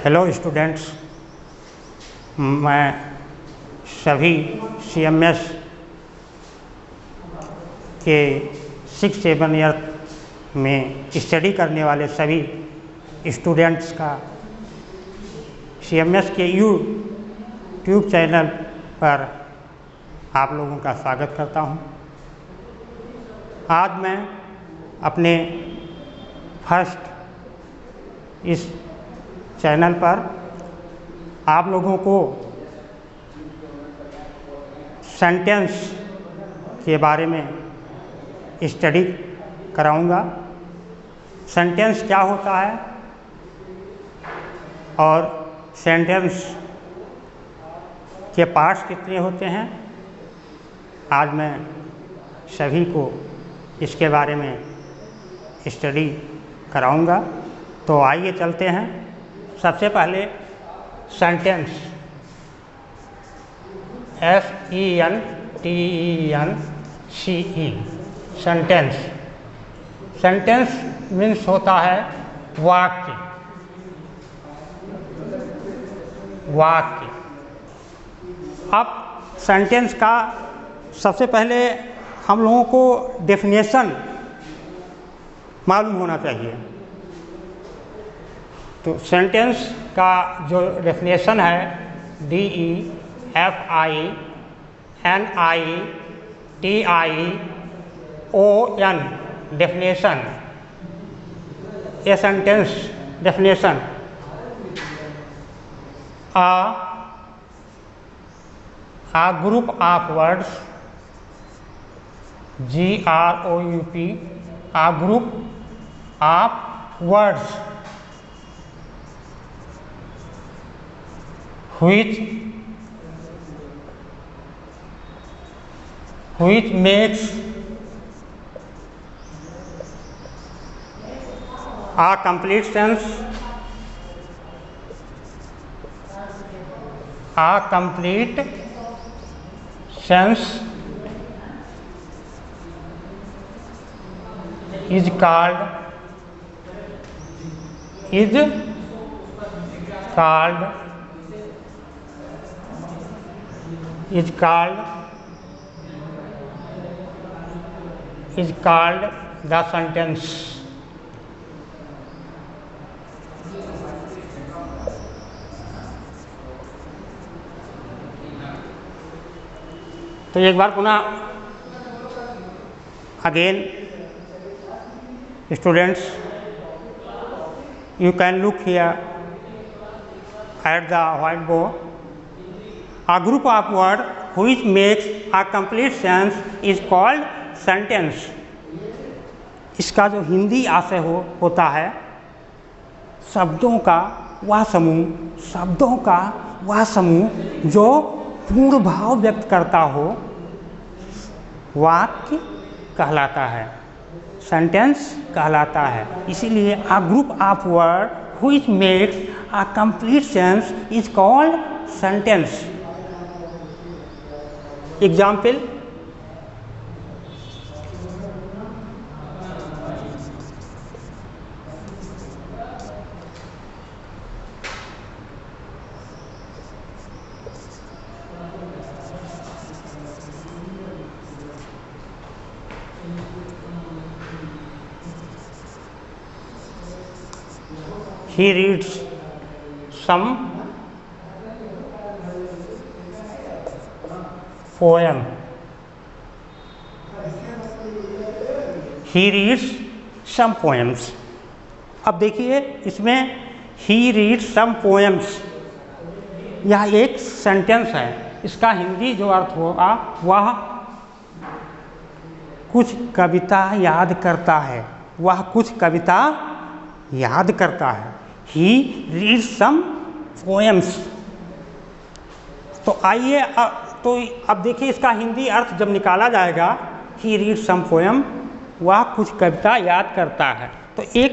Hello students, मैं सभी CMS के 6-7 ईयर में स्टडी करने वाले सभी स्टूडेंट्स का CMS के यूट्यूब चैनल पर आप लोगों का स्वागत करता हूं। आज मैं अपने फर्स्ट इस चैनल पर आप लोगों को सेंटेंस के बारे में स्टडी कराऊंगा। सेंटेंस क्या होता है और सेंटेंस के पार्ट्स कितने होते हैं, आज मैं सभी को इसके बारे में स्टडी कराऊंगा। तो आइए चलते हैं। सबसे पहले sentence SENTENCE sentence. Sentence means होता है वाक्य। अब सेंटेंस का सबसे पहले हम लोगों को डेफिनेशन मालूम होना चाहिए। तो सेंटेंस का जो डेफिनेशन है DEFINITION definition. A sentence definition a group of words GROUP a group of words which makes a complete sense is called the sentence। तो एक बार पुनः again students, you can look here at the whiteboard. A group of words which makes a complete sense is called sentence। इसका जो हिंदी आशय होता है शब्दों का वह समूह जो पूर्ण भाव व्यक्त करता हो, वाक्य कहलाता है, सेंटेंस कहलाता है। इसीलिए a group of words which makes a complete sense is called sentence। Example, he reads some poem। he reads some poems। अब देखिए इसमें he reads some poems, यह एक सेंटेंस है। इसका हिंदी जो अर्थ होगा वह कुछ कविता याद करता है, he reads some poems। तो आइए तो अब देखिए इसका हिंदी अर्थ जब निकाला जाएगा, he reads some poem, वह कुछ कविता याद करता है, तो एक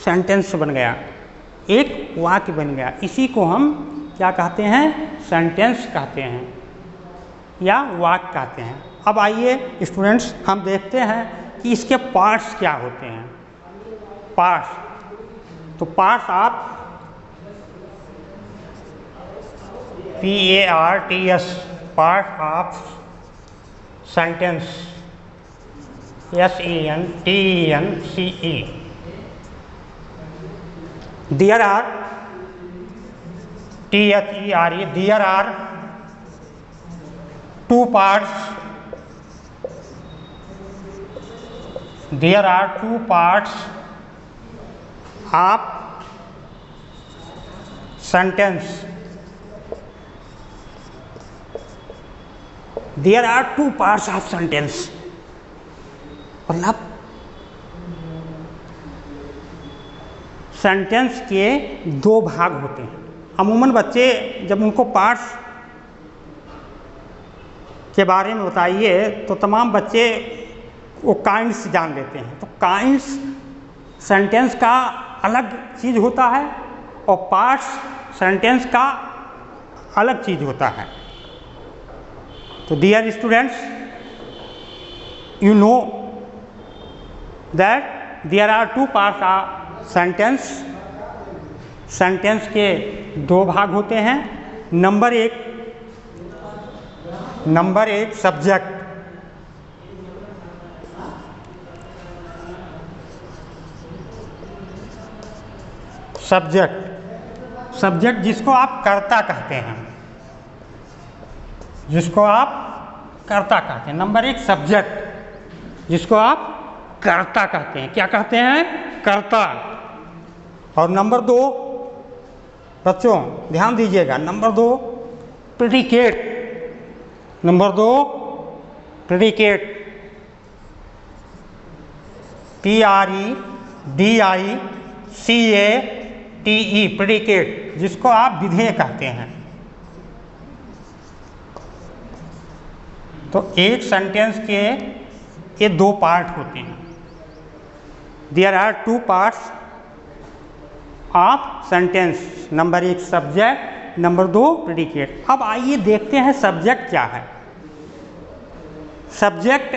सेंटेंस बन गया, एक वाक्य बन गया। इसी को हम क्या कहते हैं? सेंटेंस कहते हैं या वाक्य कहते हैं। अब आइए स्टूडेंट्स, हम देखते हैं कि इसके पार्ट्स क्या होते हैं। पार्ट्स, तो parts of PARTS, part of sentence, SENTENCE। There are, THERE, there are two parts, there are two parts of sentence, there are two parts of sentence. मतलब सेंटेंस के दो भाग होते हैं। अमूमन बच्चे जब उनको पार्ट्स के बारे में बताइए तो तमाम बच्चे वो काइंड्स जान लेते हैं। तो काइंड्स सेंटेंस का अलग चीज़ होता है और पार्ट्स सेंटेंस का अलग चीज़ होता है। तो dear students, you know that there are two parts of sentence. Sentence के दो भाग होते हैं। नंबर एक सब्जेक्ट, सब्जेक्ट जिसको आप कर्ता कहते हैं, जिसको आप कर्ता कहते हैं। नंबर एक सब्जेक्ट जिसको आप कर्ता कहते हैं। क्या कहते हैं? कर्ता। और नंबर दो बच्चों ध्यान दीजिएगा, नंबर दो प्रेडिकेट, नंबर दो प्रेडिकेट, PREDICATE, प्रेडिकेट जिसको आप विधेय कहते हैं। तो एक सेंटेंस के ये दो पार्ट होते हैं। There are two parts of sentence. Number एक सब्जेक्ट, नंबर दो प्रेडिकेट। अब आइए देखते हैं सब्जेक्ट क्या है। सब्जेक्ट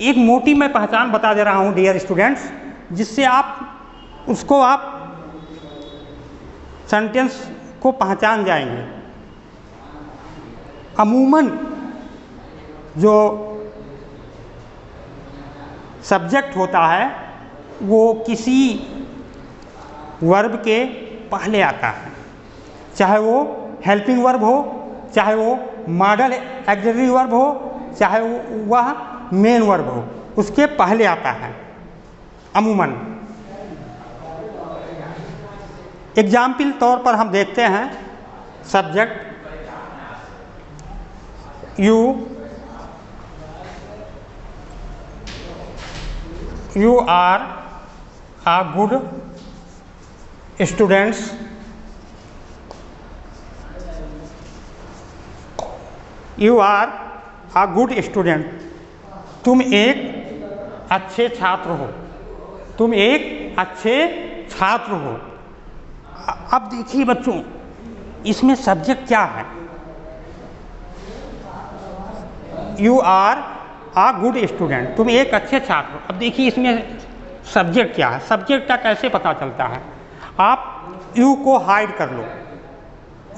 एक मोटी मैं पहचान बता दे रहा हूं डियर स्टूडेंट्स, जिससे आप उसको आप सेंटेंस को पहचान जाएंगे। अमूमन जो सब्जेक्ट होता है वो किसी वर्ब के पहले आता है, चाहे वो हेल्पिंग वर्ब हो, चाहे वो मॉडल ऑक्सिलरी वर्ब हो, चाहे वह मेन वर्ब हो, उसके पहले आता है अमूमन। एग्जाम्पल तौर पर हम देखते हैं subject you are a good students, you are a good student, तुम एक अच्छे छात्र हो, तुम एक अच्छे छात्र हो। अब देखिए बच्चों इसमें सब्जेक्ट क्या है? You are a good student, तुम एक अच्छे छात्र। अब देखिए इसमें सब्जेक्ट क्या है? सब्जेक्ट का कैसे पता चलता है? आप यू को हाइड कर लो,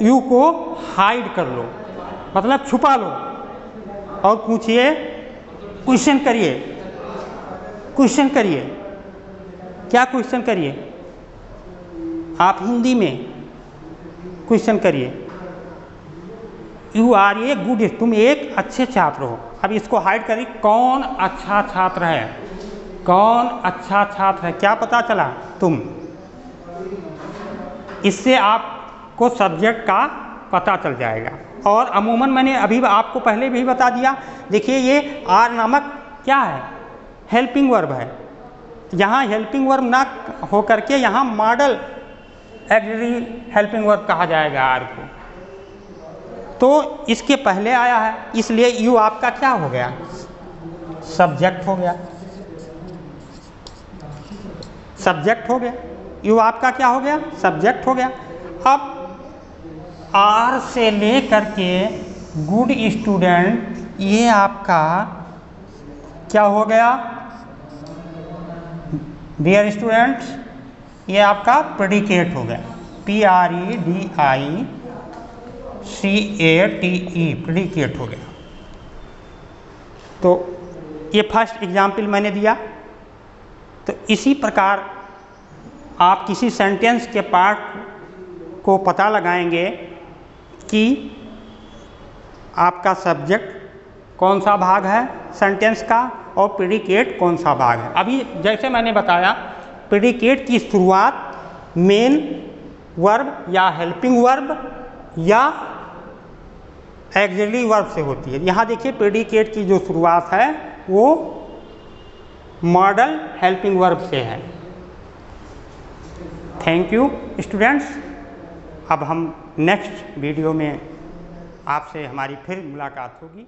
यू को हाइड कर लो मतलब छुपा लो और पूछिए, क्वेश्चन करिए, क्वेश्चन करिए। क्या क्वेश्चन करिए? आप हिंदी में क्वेश्चन करिए। यू आर ए गुड, तुम एक अच्छे छात्र हो। अब इसको हाइड करिए, कौन अच्छा छात्र है? कौन अच्छा छात्र है? क्या पता चला? तुम। इससे आपको सब्जेक्ट का पता चल जाएगा। और अमूमन मैंने अभी आपको पहले भी बता दिया, देखिए ये आर नामक क्या है? हेल्पिंग वर्ब है। यहाँ हेल्पिंग वर्ब ना हो करके यहाँ मॉडल ऑक्सिलरी हेल्पिंग वर्ब कहा जाएगा आर को। तो इसके पहले आया है, इसलिए यू आपका क्या हो गया? सब्जेक्ट हो गया, सब्जेक्ट हो गया। यू आपका क्या हो गया? सब्जेक्ट हो गया। अब आर से लेकर के गुड स्टूडेंट ये आपका क्या हो गया? डियर स्टूडेंट्स ये आपका प्रेडिकेट हो गया। PREDICATE, CATE, प्रेडिकेट हो गया। तो ये फर्स्ट एग्जाम्पल मैंने दिया। तो इसी प्रकार आप किसी सेंटेंस के पार्ट को पता लगाएंगे कि आपका सब्जेक्ट कौन सा भाग है सेंटेंस का और प्रेडिकेट कौन सा भाग है। अभी जैसे मैंने बताया, प्रेडिकेट की शुरुआत मेन वर्ब या हेल्पिंग वर्ब या ऑक्सिलरी वर्ब से होती है। यहाँ देखिए प्रेडिकेट की जो शुरुआत है वो मॉडल हेल्पिंग वर्ब से है। Thank you students. अब हम नेक्स्ट वीडियो में आपसे हमारी फिर मुलाकात होगी।